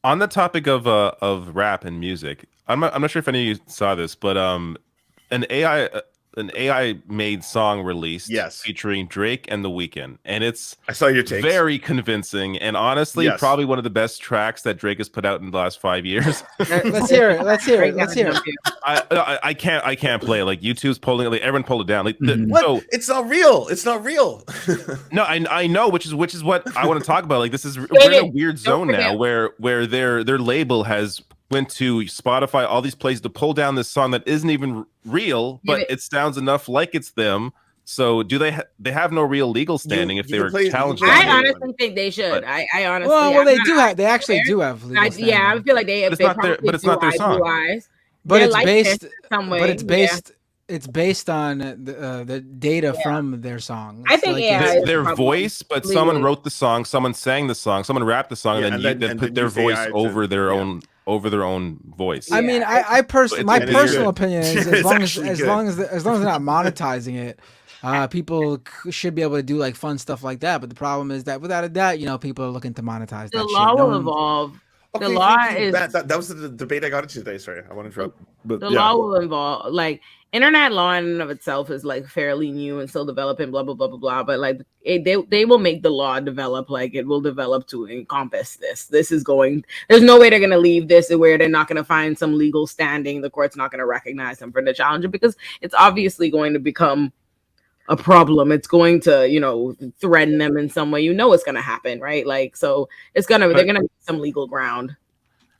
On the topic of rap and music, I'm not sure if any of you saw this, but an AI an AI made song released Yes. featuring Drake and The Weeknd, and it's I saw your takes. very convincing and honestly Yes. probably one of the best tracks that Drake has put out in the last 5 years. Let's hear it. Let's hear it. Let's hear it. I can't play it. Like YouTube's pulling it, like everyone pulled it down. Like What? so It's not real. It's not real. no, I know, which is what I want to talk about. Like this is we're in a weird zone now where their label has went to Spotify, all these places to pull down this song that isn't even real, but it sounds enough like it's them. So do they have no real legal standing if they were challenged? I honestly think they should. I honestly. Well, they do have. They actually do have. Legal standing. Yeah, I feel like they. But it's not their song. But it's based. But it's based. It's based on the data from their songs. I think their voice, but someone wrote the song, someone sang the song, someone rapped the song, and then put their voice over their own voice. I mean, my personal opinion is as long as they're not monetizing it, people should be able to do like fun stuff like that. But the problem is that without a doubt, people are looking to monetize the that law will evolve. Okay, the law is that was the debate I got into today. Sorry, I want to interrupt. But the law will involve like internet law in and of itself is like fairly new and still developing, blah blah blah blah blah. But like they will make the law develop, like it will develop to encompass this. This is going. There's no way they're going to leave this where they're not going to find some legal standing. The court's not going to recognize them for the challenge because it's obviously going to become a problem. It's going to threaten them in some way. It's going to happen, right? Like so, they're going to make some legal ground.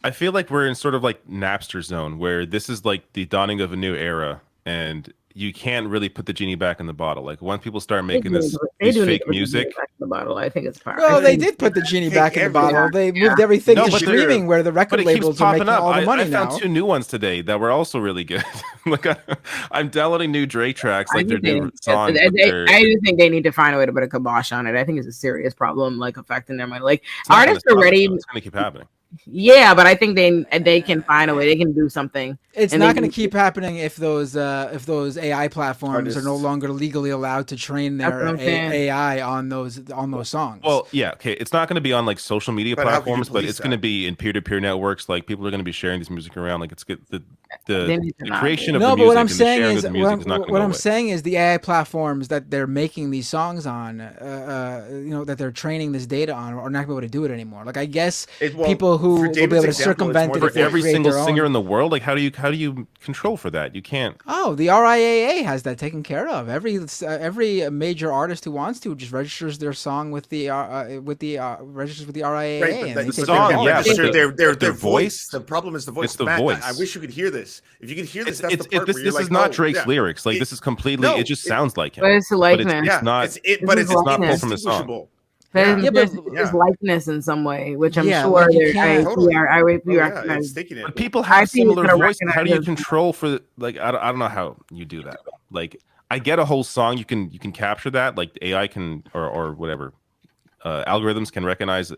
I feel like we're in sort of like Napster zone where this is like the dawning of a new era, and you can't really put the genie back in the bottle. Like once people start making this fake music, the bottle, I think it's part. Well, they did put the genie back in the bottle. They moved everything to streaming, where the record labels are making all the money now. I found 2 new ones today that were also really good. Like I'm downloading new Drake tracks, like their new songs. I just think they need to find a way to put a kibosh on it. I think it's a serious problem, like affecting their money. Like artists are ready. It's going to keep happening. Yeah, but I think they can find a way. They can do something. It's not going to keep happening if those AI platforms are no longer legally allowed to train their AI on those songs. Well, yeah, okay. It's not going to be on like social media platforms, but it's going to be in peer-to-peer networks. Like people are going to be sharing this music around. Like it's good. The creation of the music. No, but what I'm saying is what I'm saying is the AI platforms that they're making these songs on, that they're training this data on, are not going to be able to do it anymore. Like I guess people who will be able to circumvent it for every single singer in the world. Like how do you control for that? You can't. Oh, the RIAA has that taken care of. Every major artist who wants to just registers their song with the registers with the RIAA. Right, and the song, their voice. The problem is the voice. It's the voice. I wish you could hear this. If you could hear this, this is not Drake's lyrics. Like this is completely. It just sounds like him. But it's likeness. It's not. But it's not pulled from the song. There's likeness in some way, which I'm sure I recognize. But people have similar voices. How do you control for like? I don't know how you do that. Like I get a whole song. You can capture that. Like AI can or whatever algorithms can recognize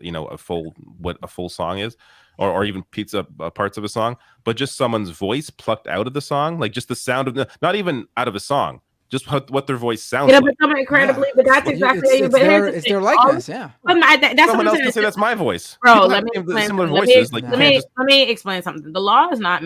what a full song is. Or even parts of a song, but just someone's voice plucked out of the song, like just the sound of not even out of a song, just what their voice sounds like. Incredibly, but that's exactly it's their likeness. That's someone else can say that's my voice. Bro, let me explain something. The law is not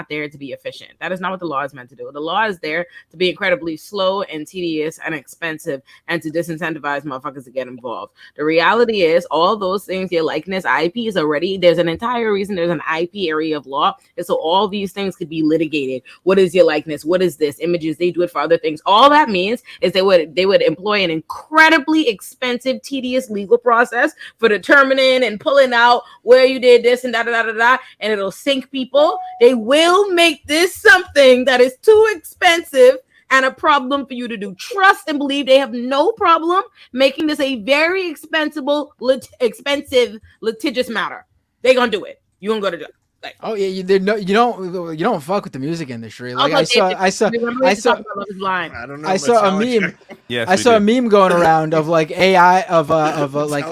there to be efficient. That is not what the law is meant to do. The law is there to be incredibly slow and tedious and expensive and to disincentivize motherfuckers to get involved. The reality is all those things, your likeness, IP is already, there's an entire reason there's an IP area of law. And so all these things could be litigated. What is your likeness? What is this? Images, they do it for other things. All that means is they would employ an incredibly expensive, tedious legal process for determining and pulling out where you did this and and it'll sink people. They will make this something that is too expensive and a problem for you to do. Trust and believe they have no problem making this a very expensive litigious matter. They're gonna do it. You're gonna go to jail. Like, oh yeah, you don't fuck with the music industry. Like I saw a meme. Yes, I saw a meme going around of like AI of like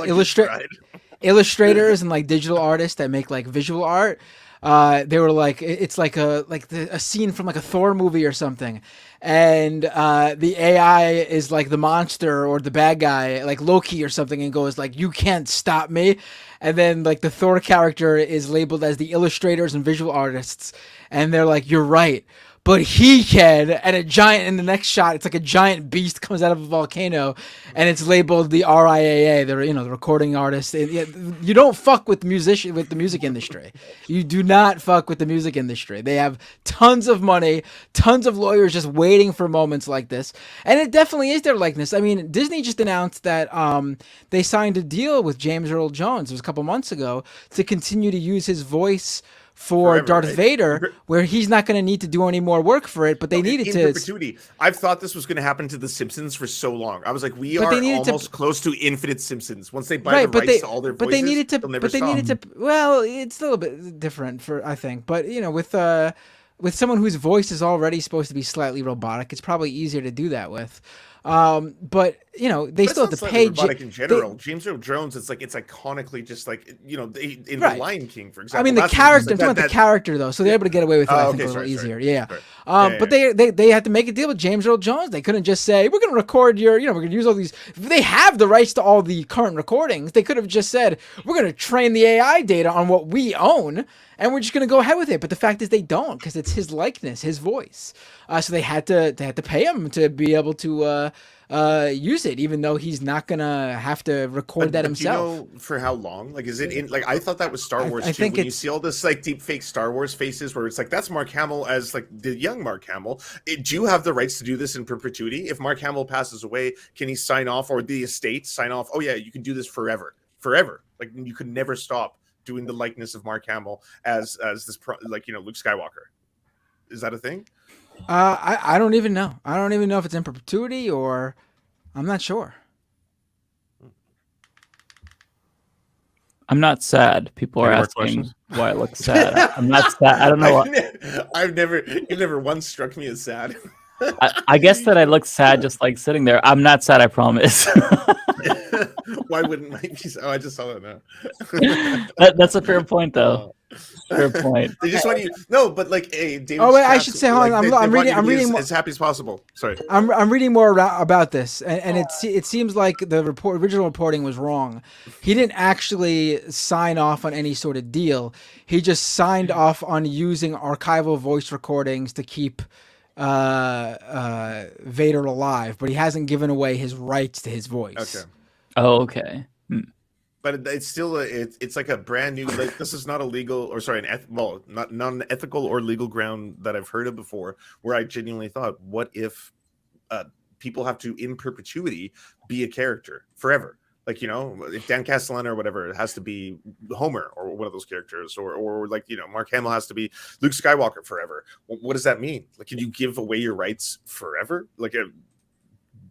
illustrators and like digital artists that make like visual art. They were like, it's like a scene from like a Thor movie or something, and the AI is like the monster or the bad guy, like Loki or something, and goes like, "You can't stop me," and then like the Thor character is labeled as the illustrators and visual artists, and they're like, "You're right." But he can, and in the next shot, it's like a giant beast comes out of a volcano, and it's labeled the RIAA, the the recording artist. You don't fuck with the music industry. You do not fuck with the music industry. They have tons of money, tons of lawyers just waiting for moments like this, and it definitely is their likeness. I mean, Disney just announced that they signed a deal with James Earl Jones. It was a couple months ago to continue to use his voice for forever, Darth Vader, where he's not going to need to do any more work for it, but they needed in perpetuity. I've thought this was going to happen to The Simpsons for so long. I was like, we are almost close to infinite Simpsons. Once they buy the rights to all their voices, they needed to. Well, it's a little bit different I think, but with someone whose voice is already supposed to be slightly robotic, it's probably easier to do that with. But they still have to pay. Robotic in general, James Earl Jones. It's iconically just like in The Lion King, for example. I mean, the character. I'm talking about the character though, so they're able to get away with it. I think a little easier. Yeah. But they had to make a deal with James Earl Jones. They couldn't just say, we're going to record your. We're going to use all these. If they have the rights to all the current recordings, they could have just said, we're going to train the AI data on what we own, and we're just going to go ahead with it. But the fact is, they don't, because it's his likeness, his voice. So they had to pay him to be able to use it, even though he's not gonna have to record that himself. Do you know for how long? Like, is it in? Like, I thought that was Star Wars too. Think when you see all this like deep fake Star Wars faces, where it's like that's Mark Hamill as like the young Mark Hamill. Do you have the rights to do this in perpetuity? If Mark Hamill passes away, can he sign off, or the estate sign off? Oh yeah, you can do this forever. Like you could never stop doing the likeness of Mark Hamill as this Luke Skywalker. Is that a thing? I don't even know. I don't even know if it's in perpetuity or I'm not sure. I'm not sad. People are asking why I look sad. I'm not sad. I don't know. You've never once struck me as sad. I guess that I look sad just like sitting there. I'm not sad, I promise. Why wouldn't Mike be? Oh, I just saw that now. That's a fair point, though. Fair point. They just want you. No, but like, hey, David. Oh wait, I should say, hold on. I'm reading as happy as possible. Sorry. I'm reading more about this, and it seems like the original reporting was wrong. He didn't actually sign off on any sort of deal. He just signed off on using archival voice recordings to keep Vader alive, but he hasn't given away his rights to his voice. Okay. Oh, okay. But it's still it's like a brand new, like, this is not a legal, or sorry, not an ethical or legal ground that I've heard of before, where I genuinely thought, what if people have to in perpetuity be a character forever? Like, if Dan Castellaneta or whatever, it has to be Homer or one of those characters, or like, Mark Hamill has to be Luke Skywalker forever. What does that mean? Like, can you give away your rights forever? Like,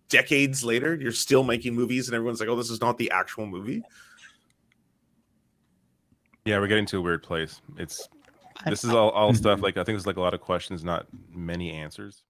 decades later, you're still making movies and everyone's like, oh, this is not the actual movie. Yeah, we're getting to a weird place. This is all stuff, like, I think there's like a lot of questions, not many answers.